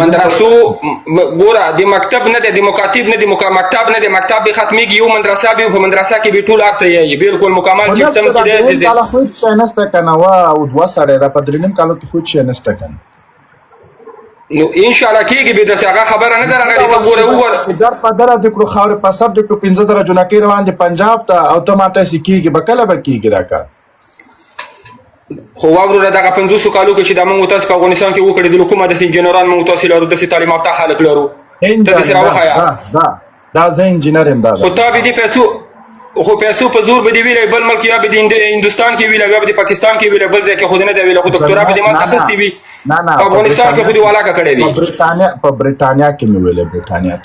مدرسو ګوره د مکتب نه د مکاتب نه د مکتب نه د مکتب به ختميږي یو مدرسه به په مدرسه کې به ټول اکثر یې بالکل مکمل سیستم کې دی کله خو څه نشته کنه وا او دوه سره دا په درنیم کالو کې خو څه نشته کنه نو ان شاء الله کېږي به دغه خبره نه درغلي زه ګوره در په دره د کړو خاور په سر د کړو 15 درجه نه کې روان دي پنجاب ته او ته ماته سکیږي بکله بکیږي دا کار خو واورو دغه 500 کالو کې چې د موږ تاسو په افغانستان کې وکړې د حکومت د انجنیران موږ تاسو لرو د تعلیم یافته خلک لرو ته سره وخایا دا زه انجنیر ام دا خو ته به دي پیسو په زور به دی ویلې بل ملک یا به د هندستان کې ویلې یا به د پاکستان کې ویلې بل ځای کې خود نه دی ویلې خو ډاکټر به د ما تخصص دی نه په افغانستان کې خو دی والا کړی وي په برېټانیا کې مې ویلې برېټانیا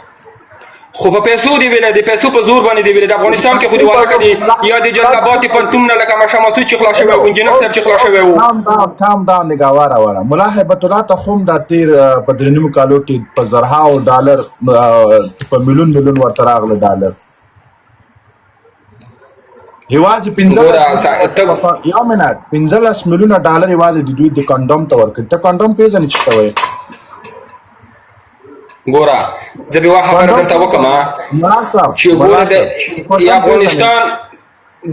خو په پیسو دی ویلې د پیسو په زور باندې دی ویلې د افغانستان کې خو دی والا کړی یا د جلابات په تم نه لکه مشامسو چې خلاص شوی انجنیر صاحب چې خلاص شوی وو کام دا نگاوار اوره ملا هیبت الله ته خوم د تیر په درنیمو کالو کې په زرها او ډالر په میلیون ورته راغله ډالر یواز 15 یو منات 15 میلیون ډالر یواز د دوی د کانډوم ته ورکړ ته کانډوم پیژنې چې وای ګوره زه به خبره درته وکم چې ګوره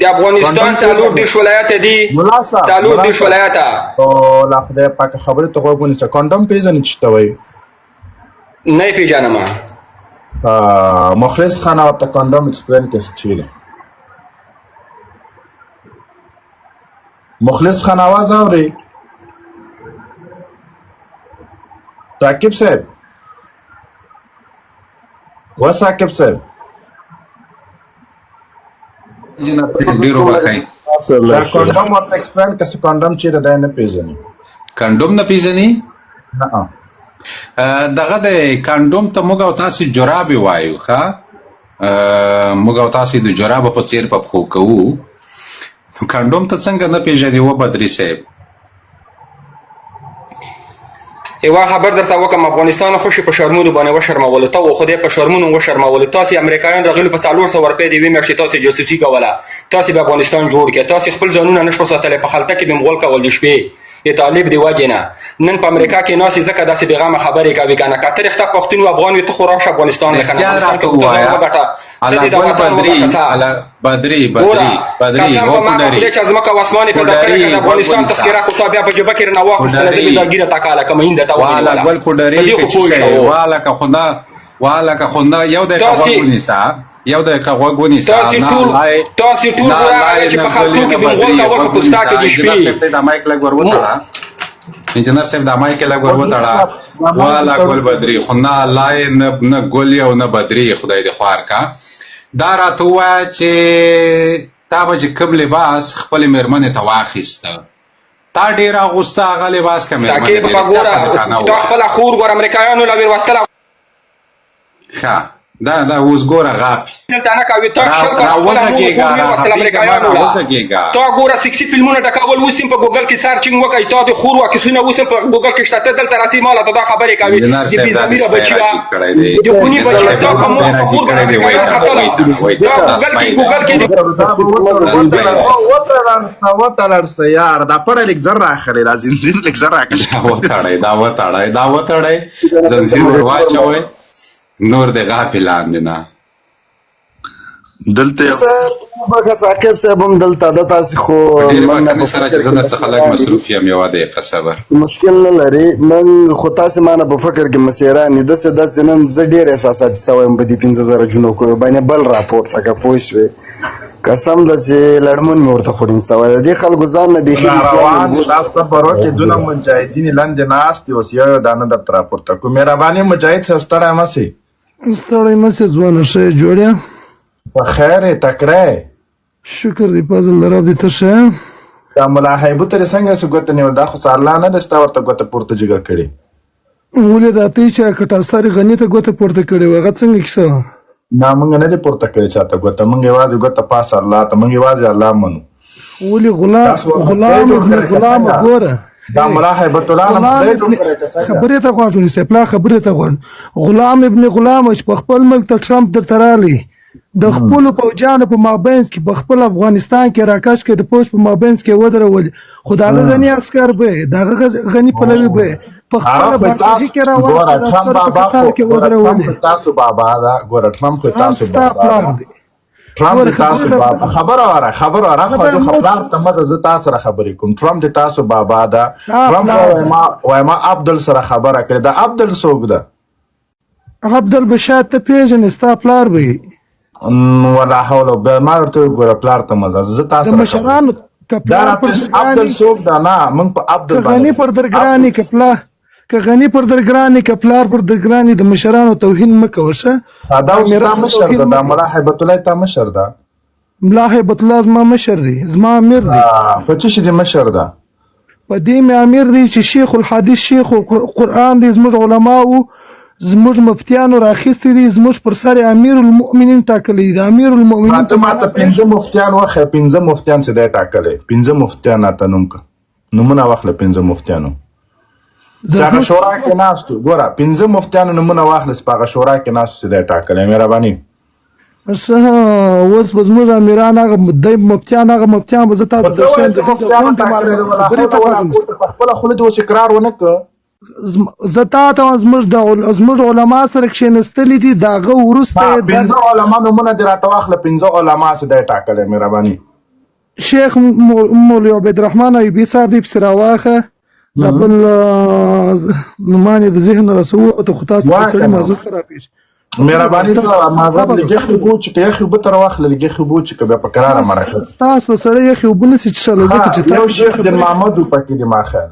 د افغانستان څلور دیش ولایت دي څلور دیش ولایت او لا خدای پاک خبره ته وګورئ چې کانډوم پیژنې چې وای نه پیژنم مخلص خان او ته کانډوم ایکسپلین کړئ چیرې مخلص خان आवाज اوري ثاقب صاحب ثاقب صاحب جناب ډیرو وکای کانډوم ورته ایکسپلین کس کانډوم چیرې ده نه پیژني کانډوم نه پیژني نه دغه د کانډوم ته موږ او تاسو جراب وایو ښا موږ او تاسو د جراب په څیر په خو کوو کانډوم ته څنګه نه پیژني و بدري صاحب یو خبر درته وکم افغانستان خوشي په شرمونو باندې وشرمول ته خو دې په شرمونو وشرمول تاسو امریکایان رغلو په 400 روپۍ دی ویمر چې تاسو جاسوسي کوله تاسو به افغانستان جوړ کړئ تاسو خپل ځانونه نشو ساتل په خلطه کې به مغول کول دي شپې طالب دی واجنه نن په امریکا کې ناسي زکه داسې بیغمه خبرې کوي کنه کتر اخته پښتون او افغان ته خو راشه افغانستان لکه نه بدري هو کولري چې ازمکه واسمانه په دغه افغانستان تذکرہ خو تابع په جبه کې نه واخستله د ګیره تکاله کوم هند ته والا ګل کولري والا که خدا یو د قوانینو یو د قوانینو تاسو ټول راځي چې په خلکو کې به مغول کول په پستا کې دي شپې د مایک لګ ورته انجنیر صاحب د مایک لګ ورته والا ګل بدري خو نه لای نه ګل یو نه بدري خدای دې خوار کا دا راته وای چې تا به کوم لباس خپل میرمنې ته واخیسته تا ډیر اغوسته هغه لباس کوم تا خپل خور ګور امریکایانو لوي واستله ښه دا اوس ګوره غاپي دلته نه کوي تا شرکت خپل امریکایانو تا ګوره 60 فلمونه ټکول وسیم په ګوګل کې سرچینګ وکړئ تا د خور واکسونه وسیم په ګوګل کې شته دلته راځي مال ته دا خبرې کوي د بيزميره بچیا د خوني بچیا تا په مور خور کوي ګوګل کې وتلرسته یار دا پړ لیک ذره اخلي دا زنجیر لیک ذره اخلي دا وتړای زنجیر ورواچوي نور د غافلان دي دلته بګه ثاقب صاحب هم دلته د تاسو خو من سره چې زنه څخه لګ مصروف یم یو د صبر مشکل نه لري من خو تاسو مانه په فکر کې مسیره نه د نن ز ډیر احساسات سوم په دې 15000 جنو کو باندې بل راپورټ تک پوښوي قسم د چې لړمون ورته خورین سوال دي خلکو ځان نه بيخي روان تاسو پرو کې دونه مجاهدین لاندې ناست او سیو دانه در راپورته کو مهرباني مجاهد سستړای مسی ستړی مسه ځوانه شې جوړه په خیر تکړه شکر دی پازل دراب دي ته شه دا ملاحبه تر څنګه سګوت نه دا خو سارلا نه دستا ورته ګوت پورته جګه کړي ولې دا ته چې کټا ساري غنی ته ګوت پورته کړي وغه څنګه کیسه نه مونږ نه دي پورته کړي چاته ګوت مونږ یوازې ګوت پاس الله ته مونږ یوازې الله منو ولې غلام ګوره دا ملاحبه الله خبره ته غواړم سپلا خبره ته غواړم غلام ابن غلام چې په خپل ملک ته ټرمپ د ترالي د خپل پوجانو په مابینس کې په خپل افغانستان کې راکاش کې د پوش په مابینس کې ودرول خدای د غنی عسكر به دغه غنی پلوي به په خپله باندې کې راوړه د عسکرو په کتار کې ودرولې. تاسو بابا دا ګوره ټرمپ خو تاسو ستا پلار بابا دی. ټرمپ د تاسو بابا خبره وره خو د خبر ته مده زه تاسو سره خبرې کوم. ټرمپ د تاسو بابا دا ټرمپ ما عبدل سره خبره کړې دا عبدل څوک ده؟ عبدل بشاد ته پیژنې ستا پلار به ولا حول ولا ما ورته ګوره پلار ته مزه زه تاسو د مشرانو دا کپلار پر عبدل څوک ده؟ نه موږ په عبدل غنی پر درګرانی کپلا که غنی پر درګرانی کپلار پر درګرانی د مشرانو توهین مکه وشه. دا ستا مشر ده دا ملا هیبت الله تا مشر ده. ملا هیبت الله زما مشر دی زما امیر دی. په څه شي مشر ده؟ په دې مې امیر دی چې شیخ الحدیث شیخ القرآن دی زموږ علماو زموږ مفتیانو راخیستي دي زموږ پر سر امیر المؤمنین ټاکلی دی. امیر المؤمنین ته ماته 15 مفتیان واخه 15 مفتیان څه دی ټاکلی 15 مفتیان ته نومونه واخله 15 مفتیانو څنګه شورا کې ناستو ګوره 15 مفتیانو نومونه واخله سپاغه شورا کې ناستو څه دی ټاکلی مهرباني اوس به زموږ امیران هغه مفتیان هغه مفتیان به زه تاسو درشم د خپله خوله دې اوس اقرار ونه کړه زه تا ته زموږ علما سره کښېنستلي دي د هغه وروسته 15 علما نومونه دې راته واخله 15 علما څه دی ټاکلی مهرباني شیخ مولوي عبدالرحمن ایوبي صاحب دې پسې راواخه دا بل نومان یې د ذهن رسو ته خو تاسو په سړي موضوع خرابېږي مهرباني ته مازغ لږې خوبو چې یخې اوبه ته راواخله لږې خوبو چې که بیا په کراره مړه ستاسو سړی یخې اوبه نسي څښلی ځکه چې یو شیخ دین محمد و پکې دي ما خیر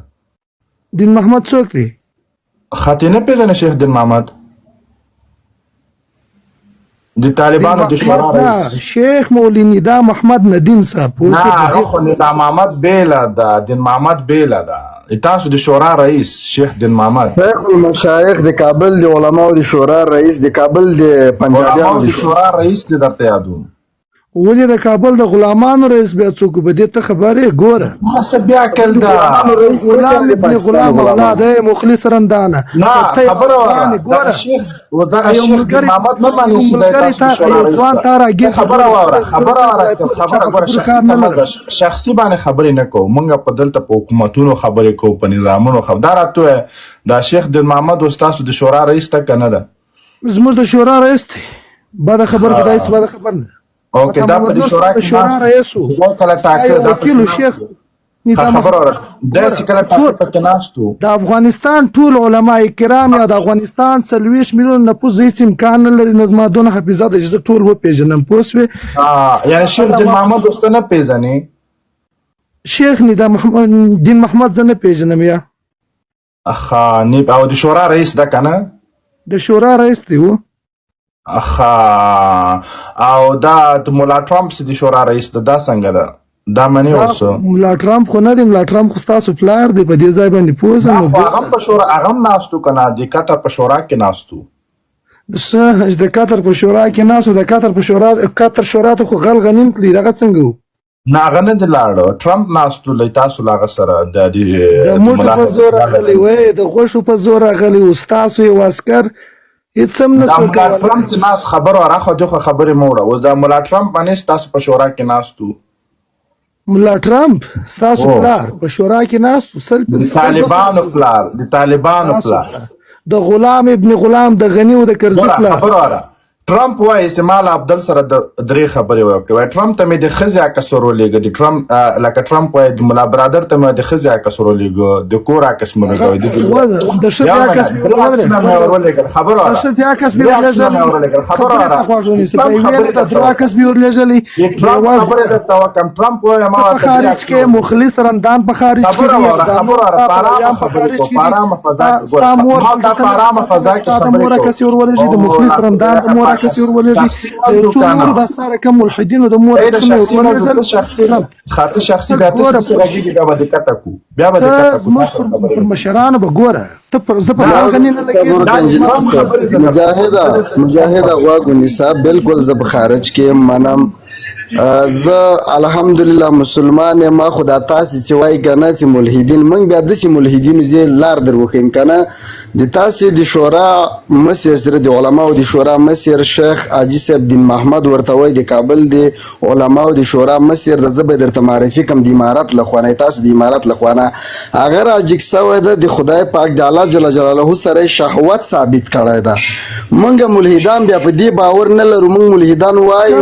دین محمد څوک دی؟ خطي نه پېژنې شیخ دین محمد د طالبانو د شورا رئیس شیخ مولوي ندا محمد ندیم صاحب نه هغه خو ندا محمد بیله ده دین محمد بیله ده تاسو د شورا رئیس شیخ دین محمد شیخ المشایخ د کابل د علماو د شورا رئیس د کابل د پنجابیانو د شورا رئیس دې درته یادوم ولې د کابل د غلامانو رئیس بیا څوک به دې ته خبرې ګوره څه بیا کل ده غلام ابن غلام اولاد مخلص رندانه نه خبره وره شیخ ودغه شیخ دین محمد نه باندې چې تاسو شورا رئیس خبره وره شخصي باندې خبرې نه کوو مونږ په دلته په حکومتونو خبرې کوو په نظامونو خبره راته دا شیخ دین محمد استاد د شورا رئیس ته کنه ده زموږ د شورا رئیس دی بعد خبر خدای سبحانه خبر نه اوکې دا په شورا رئیس وو کله ټاکل دا وکیل شیخ خبر اوره دا چې کله ټاکل پکې ناستو د افغانستان ټول علما کرام یا د افغانستان 40 میلیون نفوس هیڅ امکان نه لري نظمادونه حافظه د اجازه ټول و پیژنم پوسوي یعنی شیخ دین محمد دوست نه پیژنې شیخ ندا دین محمد زنه پیژنم یا اخا نه او د شورا رئیس ده کنه د شورا رئیس دی وو اخا او دا د مولا ټرمپ د شورا رئیس دا څنګه ده دا منی اوسه مولا ټرمپ خو نه دی مولا ټرمپ خو تاسو پلار دی په دې ځای باندې پوزه نو هغه په شورا هغه ناستو کنه د قطر په شورا کې ناستو د قطر په شورا کې ناستو د قطر شورا ته خو غل غنیم کړی دغه څنګه نه هغه نه دی لاړو ټرمپ ناستو لای تاسو لاغه سره د موټ په زور غلی وای د غوښو په زور غلی استاد یو عسكر هیڅ هم نه څه کوي ټرمپ چې ناس خبر راخو دغه خبرې موړه اوس دا مولا ټرمپ باندې تاسو په شورا کې ناستو مولا ټرمپ تاسو پلار په شورا کې ناستو سل د طالبانو پلار د غلام ابن غلام د غنی او د کرزي پلار خبره ټرمپ وایي استعمال عبدل سره د درې خبرې وکړي ټرمپ ته مې د خزیا کسر ولېګ د ټرمپ لکه ټرمپ وایي د مولا برادر ته مې د خزیا کسر ولېګ د کور عکس مې لګوي د شزیا عکس مې ورولېګ خبره د شزیا عکس مې ورولېګ خبره خوښونی سي په ویل ته د عکس مې ورولېګلې خبره درته وکم ټرمپ وایي ما په خارج کې مخلص رمضان په خارج کې خبره پارام خبره پارام فضا کې پارام فضا کې خبره کسي ورولېګ د مخلص رمضان مور کثیر ولې چې د ستاره کوم ملحدینو د مور د شخصي بیا تاسو راځي بیا به کته کو بیا به کته کو پر مشرانو به ګوره ته پر زپه غنی نه لګي مجاهد غواګونی صاحب بالکل زب خارج کې منم زه الحمدلله مسلمان ما خدا تاسو چې وای کنه چې ملحدین من بیا د چې ملحدین زی لار در وخیم کنه د تاسې د شورا مشر سره د علماو د شورا مشر شیخ حاجي صاحب دین محمد ورته وایي د کابل د علماو د شورا مشر د زه به درته معرفي کړم د امارت له خوا نه تاسو د امارت له خوا نه هغه راجګ سوی ده د خدای پاک د الله جل جلاله سره شهوت ثابت کړی ده. موږ ملحدان بیا په دې باور نه لرو. موږ ملحدان وایو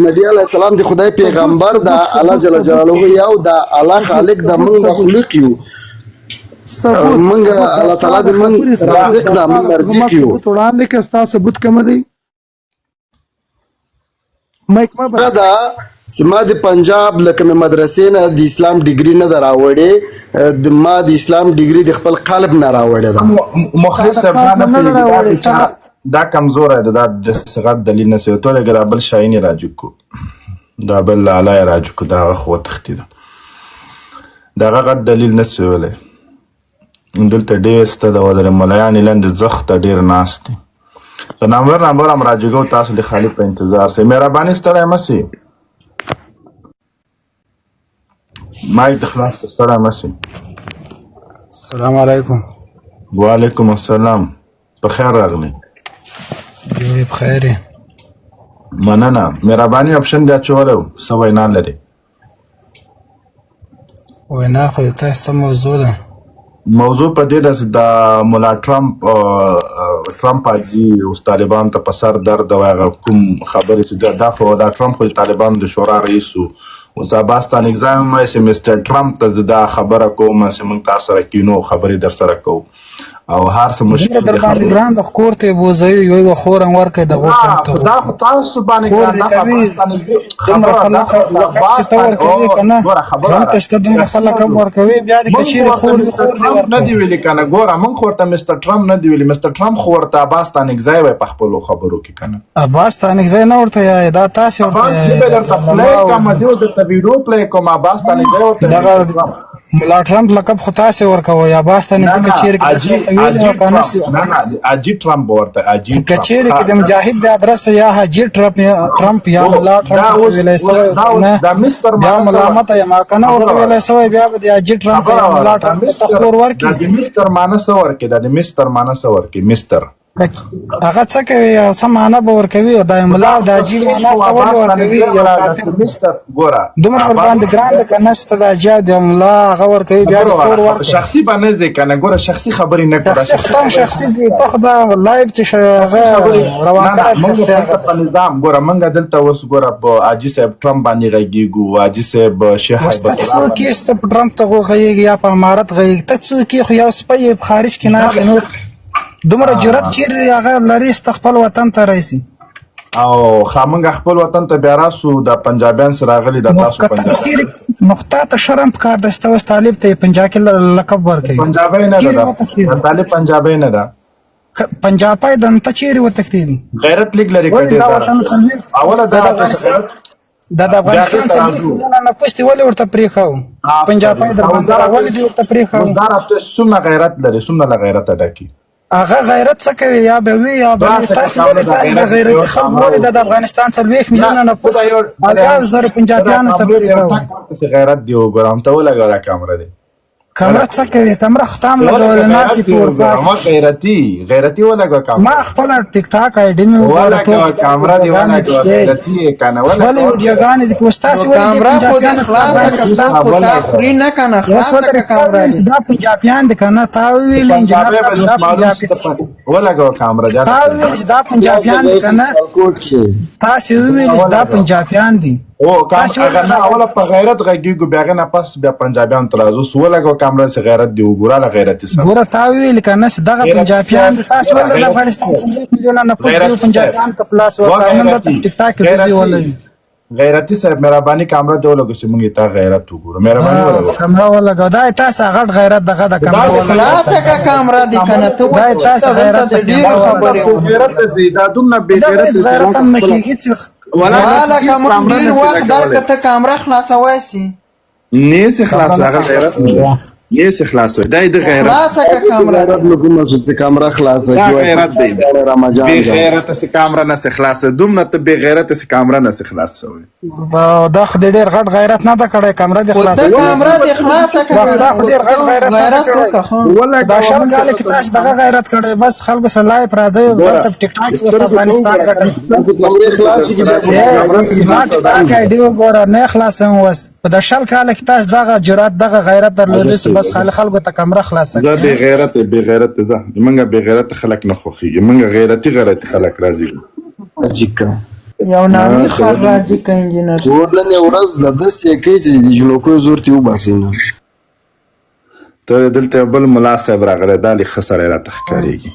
نبی علیه السلام د خدای پیغمبر ده، الله جل جلاله یو ده، الله خالق ده، موږ مخلوق یو. منګه الله تعالی دې من رازق دا من مرزق یو. وړاندې کې ستا ثبوت کوم دی؟ مایک ما دا چې ما د پنجاب لکه مې مدرسې نه د اسلام ډیګري نه ده راوړې، ما د اسلام ډیګري د خپل قلب نه راوړې ده. مخلص صاحب دا کمزوره ده، دا د صغر دلیل نه سوی ټوله دا بل شایني راجو کو، دا بل علای راجو کو، دا خو تختی ده، دا غټ دلیل نه سوی. دلته ډېر سته د ودرې ملایانې لاندې زخته ډېر ناست دي. نمبر هم راجګو، تاسو د خالد په انتظار سئ. مهرباني ستړی مه سئ، مایک د خلاص ستړی مه سئ. السلام علیکم. وعلیکم السلام. په خیر راغلی. جوړې په خیر یې. مننه. مهرباني اپشن دې اچولی و، څه وینا لرې؟ وینا خو د تاسو څه موضوع ده؟ موضوع په دې ده چې د ملا ټرمپ حاجي اوس طالبانو ته په سر درد او هغه کوم خبرې چې دا خو دا ټرمپ خو د طالبانو د شورا رئیس و. اوس عباس تانکزی هم وایي چې مستر ټرمپ ته زه دا خبره کوم چې موږ تاسو سره کینو، خبرې در سره کوو او هر څه مشکل در باندې ګران د کور ته بوځوي یو خور هم ورکوي د غور ته. دا خو تاسو باندې ګران دومره خلک هم ورکوي، بیا د کچېرې خور نه دی ویلي که نه. ګوره موږ خو ورته مستر ټرمپ نه دی ویلي، مستر ټرمپ خو ورته عباس تانکزی وایي په خپلو خبرو کې که نه. عباس تانکزی نه ورته یایې، دا تاسې ورته درته پلی کوم، دې درته ویډیو پلی کوم. عباس تانکزی ورته ملا ټرمپ لقب خو تاسې ورکوئ، عباس تانکزی کچېرې کې ویلي که نه سي حاجي ټرمپ ورته حاجي کچېرې کې د مجاهد د ادرس یا حاجي ټرمپ یا ملا ټرمپ ویلی سوی بیا ملامته یم که نه ورته ویلی سوی بیا به د حاجي ټرمپ یا ملا ټرمپ ته خور ورکړي. د مستر معنی څه ورکړي؟ دا د مستر معنی څه ورکړي؟ مستر هغه څه کوي او څه معنی به ورکوي او د ملا او د حاجي معنی ته ولې ورکوي؟ مستر ګوره دومره ورباندې ګران ده که نه شته د حاجي او د ملا هغه ورکوي بیا د خور ورکوي. شخصي به نه ځې که نه. ګوره شخصي خبرې نه کړه، شخصي دي ته خو دا لایف چې هغه روان کړی په نظام. ګوره موږ دلته اوس ګوره په حاجي صاحب ټرمپ باندې غږېږو، حاجي صاحب شیخ ته څوک یې ته په ټرمپ ته غږېږي یا په امارت غږېږي؟ ته څوک یې؟ خو یو سپی یې په خارج کې ناست نور دومره جرأت چیرې هغه لري چې خپل وطن ته راشي؟ او خامنګ خپل وطن ته بیا راسو د پنجابیان سره راغلي د تاسو پنجاب نقطه ته شرم پکار ده چې اوس طالب ته پنجاب کې لقب ورکوي. پنجابی نه ده، طالب پنجابی نه ده، پنجابی ده. ته چیرې وتښتېدي؟ غیرت لیک لري کړی اوله دا د افغانستان څلوېښت نه پوښتې ولې ورته پرېښاو؟ پنجابی در باندې ولې دې ورته پرېښاو؟ دا څومره غیرت لري، څومره له غیرته ډکي. هغه غیرت څه کوي؟ یا به وي یا به تاسو ولې د غیرتي خلکو ولې د افغانستان 40 میلیونه نفوس 10,000 پنجابیانو ته پرېښاو؟ غیرت دی وګورم ته ولګوه دا کامره دی. کامره څه کوي؟ کامره ختم لګولې ناستې په اروپا ما غیرتي ولګوه کامره. ما خپله ټیک ټاک آی ډي مې ولګوه کامره دی ولګوه غیرتي یې که نه خپلې ویډیوګانې دي. اوس تاسې ولې خلاصه خوري نه که نه خلاصه کامره دا پنجابیان دي که نه؟ تا وویل ولګوه کامره تا وویل چې دا پنجابیان دي که نه؟ تاسې وویل چې دا پنجابیان دي. اگر نه اوله په غیرت غږېږو بیا هغې نه پس بیا پنجابیانو ته راځو. اوس ولګوه کامره چې غیرت دی وګوره له غیرتي سره. ګوره تا وویل که نه چې دغه پنجابیان دي. تاسې ولې د افغانستان 40 میلیونه نفوس دي پنجابیانو ته پلاس ورکړه؟ نن درته په ټیک ټاک کې ډزې ولوي. غیرتي صاحب مهرباني کامره دې ولګوه چې موږ یې تا غیرت وګورو. مهرباني ولګوه کامره ولګوه. دا یې تاسې غټ غیرت دغه د کامره ولګوه. خلاصه که کامره دي که نه؟ ته دا یې تاسې غیرت د ډېرو خبرې غیرت دی دا دومره بې غیرت هم نه کېږي چې والا که موږ ډېر وخت درکړه ته کامره خلاصوی سي نه سي خلاص هغه غیرت یې خلاص دی د غیرت خلاصه که کامره غیرت نو کومه چې کامره خلاصه دا جوړ غیرت دی رمضان بې غیرته چې کامره نه سي خلاصه دومره ته بې غیرته چې کامره نه سي خلاص شوی دا خو دې ډېر غټ غیرت نه ده کړی کمره دې خو خلاصه ته کامره دې خلاصه که دا خو ډېر غټ غیرت نه ده کړی دا شل کاله کې تاسو دغه غیرت کړی بس خلکو سره لایف راځي دلته ټیک ټاک کې اوس افغانستان ګټي خلاص کی ما ته دا ویډیو ګوره نه خلاصم وس په د شل کاله کې تاسو دغه جرأت دغه غیرت درلودی چې بس خلکو ته کمره خلاصه دا بې غیرته بې غیرته ده موږ بې غیرته خلک نه خوښېږي موږ غیرتي خلک راځي اجیکا یو نامي خر راځي که انجینر ټولنې ورځ د داسې کوي چې د جنوکو زور ته وباسي نه ته دلته بل ملا صاحب راغلی دا لږ ښه سړی راته ښکارېږي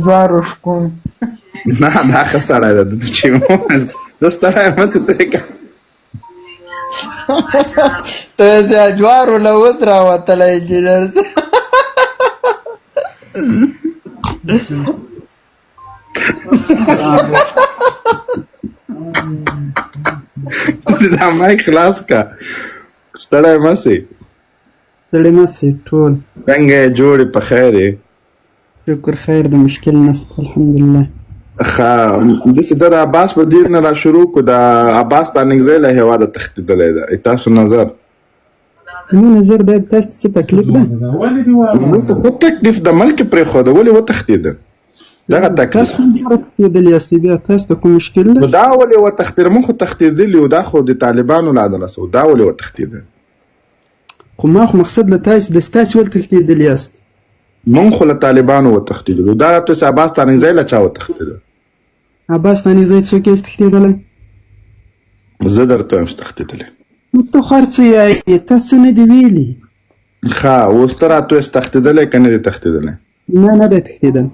جوارو شکون نه دا ښه سړی ده دلته چې زه ستړی یم هسې ته د جوارو له اوس راوتلی انجینر دا مایک خلاص کا ستړی مه سې ستړی مه سې ټول څنګه یې جوړې په خیر یې شکر خیر د مشکل نشته الحمدلله ښه داسې ده د عباس په دیر نه را شروع کړو د عباس تانکزی له هېواده تښتېدلی ده تاسو نظر زما نظر دا تاسو ته څه تکلیف ده موږ ته خو تکلیف د ملک یې پرېښوده ولې وتښتېده دغه تکلیف تاسو هم دغه تښتېدلي یاستئ بیا تاسو ته کوم مشکل ده نو دا ولې وتښتېده موږ خو تښتېدلي وو دا خو د طالبانو له عدالت دا ولې وتښتېده خو ما خو مقصد له تاسو د ستاسې ولې تښتېدلي یاست موږ خو له طالبانو وتښتېدلو دا راته چې عباس تانکزی له چا وتښتېده عباس تانکزی څوک یې تښتېدلی زه درته وایم چې تښتېدلی نو ته خو هر څه یایې تا څه نه دي ویلي ښه اوس ته راته وایې چې تښتېدلی که نه دی تښتېدلی نه نه دی تښتېدلی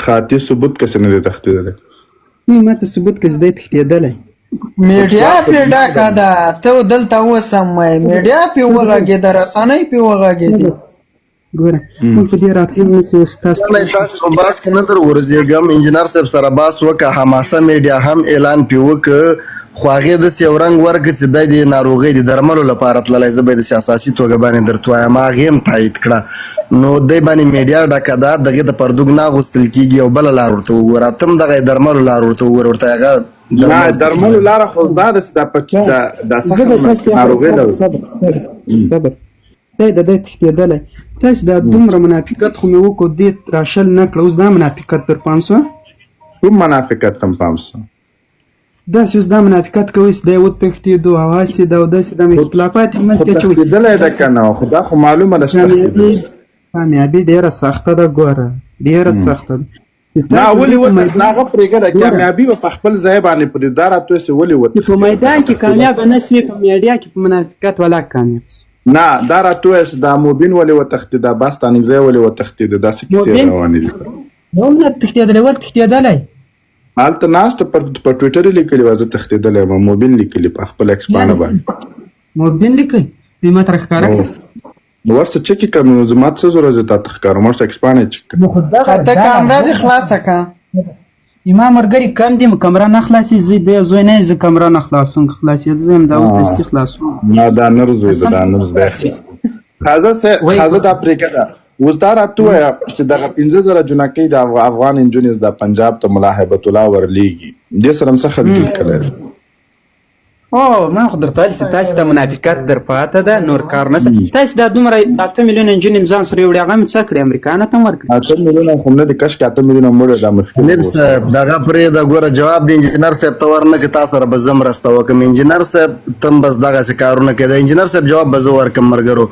ښه تی ثبوت که چې نه دی تښتېدلی تی ما ته ثبوت که چې دی تښتېدلی میډیا پرې ډکه ده ته دلته اوس هم وایې میډیا پرې وغږېده رسنۍ پرې وغږېدې ګوره موږ په دې راتلو نسي اوس تاسو په باس کې نه در ورځېږم انجینر صاحب سره باس وکړه حماسه میډیا هم اعلان پې وکړه خو هغې داسې یو رنګ ورکړه چې دی د ناروغۍ د درملو لپاره تللی زه به یې داسې اساسي توګه باندې درته وایم هغې هم تایید کړه نو دی باندې میډیا ډکه ده دغې د پردوګ نه اغوستل کېږي او بله لار ورته وګوره ته هم دغه درملو لار ورته وګوره ورته هغه نه درملو لاره خو دا ده چې دا پکې دا سخت ناروغۍ ده صبر دی د دی تښتېدلی تاسې دا دومره منافقت خو مې وکړو دې راشل نه کړه اوس دا منافقت در پام شوه کوم منافقت ته پام شو داسې اوس دا منافقت کوئ چې دی وتښتېدو او هسې دا او داسې دا مې اختلافات یې منځ کې اچوئ تښتېدلی ده که نه خو دا خو معلومه ده چې کامیابي ډېره سخته ده ګوره ډېره سخته ده نه ولې وتښتېد هغه پرېږده کامیابي به په خپل ځای باندې پرې دا راته وایي چې ولې وتښتېد په میدان کې کامیابه نه سوې په میډیا کې په منافقت ولاک کامیاب سو نه دا راته وایي چې دا موبین ولې وتښتېد عباس تانکزی ولې وتښتېد داسې کیسې روانې دي نو نه تښتېدلی ولې تښتېدلی هلته ناسته په ټویټر یې لیکلي وه زه تښتېدلی یم موبین لیکلي په خپل ایکس پاڼه باندې موبین لیکئ دوی ما ته راښکاره کړه نو ورسه چک یې کړم نو زما څه ضرورت دی تا ته ښکارم ورسه ایکس پاڼه یې چک کړه ته کامره دې خلاصه کړه زما ملګري کم دي کمره نه خلاصي زه د زوی نه زه کمره نه خلاصوم که خلاصېده زه یم دا اوس دستي خلاصوم نه دا نه زوی ده دا نه دی ښځه دا پرېږده اوس دا راته ووایه چې دغه 15,000 جنکۍ د افغان نجونې د پنجاب ته ملاحبت الله ورلیږي دې سره هم څه خبرې کړی او ما خو درته ویل چې تاسې ته منافقت در پاته ده نور کار نشته تاسې دا دومره 8 میلیونه نجونې ځان سره یوړې هغه مې څه کړې امریکایانو ته هم ورکړي 8 میلیونه خو نه دي کشکې 8 میلیونه مړه دا مشکل نب صاحب دغه پرېږده ګوره جواب د انجینر صاحب ته ورنکړې تا سره به زه مرسته وکړم انجینر صاحب ته هم بس دغسې کارونه کوي د انجینر صاحب جواب به زه ورکړم ملګرو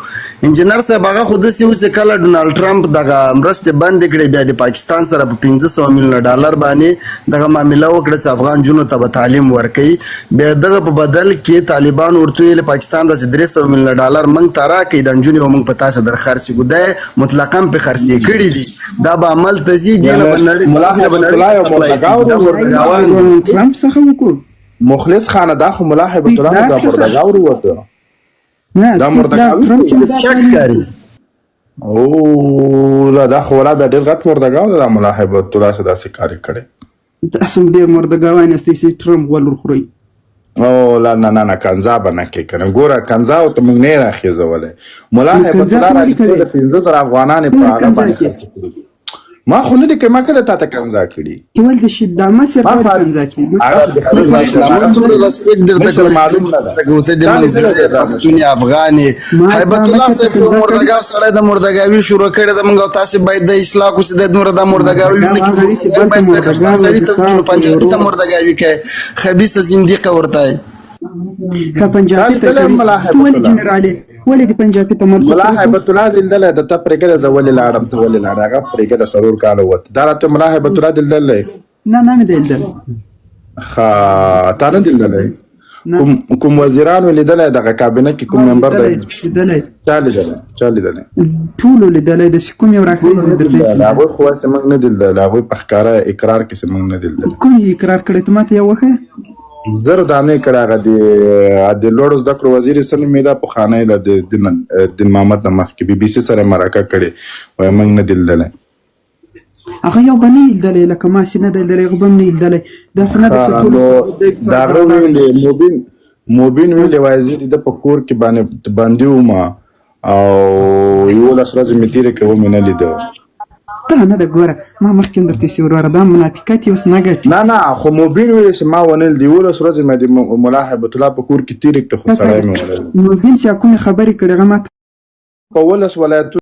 انجینر صاحب هغه خو داسې و چې کله ډونالډ ټرمپ دغه مرستې بندې کړې بیا د پاکستان سره په 500 میلیونه ډالر باندې دغه معامله وکړه چې افغان جنو ته به تعلیم ورکوي بیا دغه په بدل کې طالبان ورته ویل پاکستان د 300 میلیونه ډالر موږ ته راکړي د نجونې به موږ په تاسو در خرڅ کړو دی مطلقاً پې خرڅې کړي دي دا به عمل ته ځي دې نه به نړۍ ټرمپ څخه وکړو مخلص خانه دا خو ملا هیبت الله دا مردګاور وته دا مردګاور شک کاری او دا خو ولا دا ډېر غټ مردګاور دا ملا هیبت الله څخه داسې کاری کړي تاسو ډېر مردګاوان یاستئ چې ټرمپ ول ورخورئ او لا نه نه نه کنځا به نه کې کنه ګوره کنځا او ته موږ نه راخېزولې ملا هیبت الله راځي د 15000 افغانان په هغه باندې خرڅ کړي ما خو نه دي کې ما کله تا ته کنځا کړي چې ول د شدامه سره کنځا کړي معلوم نه ده ګوته د منځ پښتوني افغاني هیبت الله صاحب مردګاو سره د مردګاوي شروع کړي د موږ تاسو باید د اصلاح کوسي د مردګاوي نه کې پنجابي ته مردګاوي کې خبيث زنديق ورته کا پنجابي ته ولې جنرالي ولې د پنجابي ته ملا هیبت الله دلدل د تفریقه د زول لاړم ته ولې لاړه هغه پرېګه د سرور کال وت دا راته ملا هیبت الله دلدل نه مې دلدل ها تا نه دلدل کوم وزیران ولیدل دغه کابینه کې کوم ممبر دی لیدل ټول لیدل د کوم یو راخلي درته هغه خو سمنګ نه دلدل هغه په ښکارا اقرار کې سمنګ نه دلدل کوم اقرار کړی ته ماته یو وخه زر دانه کړه د لوړ زده کړو وزیر سره میدا په خانه له د محمد مخ کې بي بي سي سره مرکه کړي وای موږ نه دلدل هغه یو باندې دلدل لکه ما سینه دلدل یو باندې دلدل د خونه د سکول دا غوړي موبین ویل وزیر د پکور کې باندې ما او یو لاس راځي متیره کې و منه لیدو ته نه د ګوره ما مخکې درته سیور ور دا منافقت یو سنګټ نه خو موبین ویل چې ما ونل دی ول سره چې ما د ملاحبه الله په کور کې تیرک ته خو سره مې ونل موبین چې کوم خبرې کړي غمات په ولس ولایت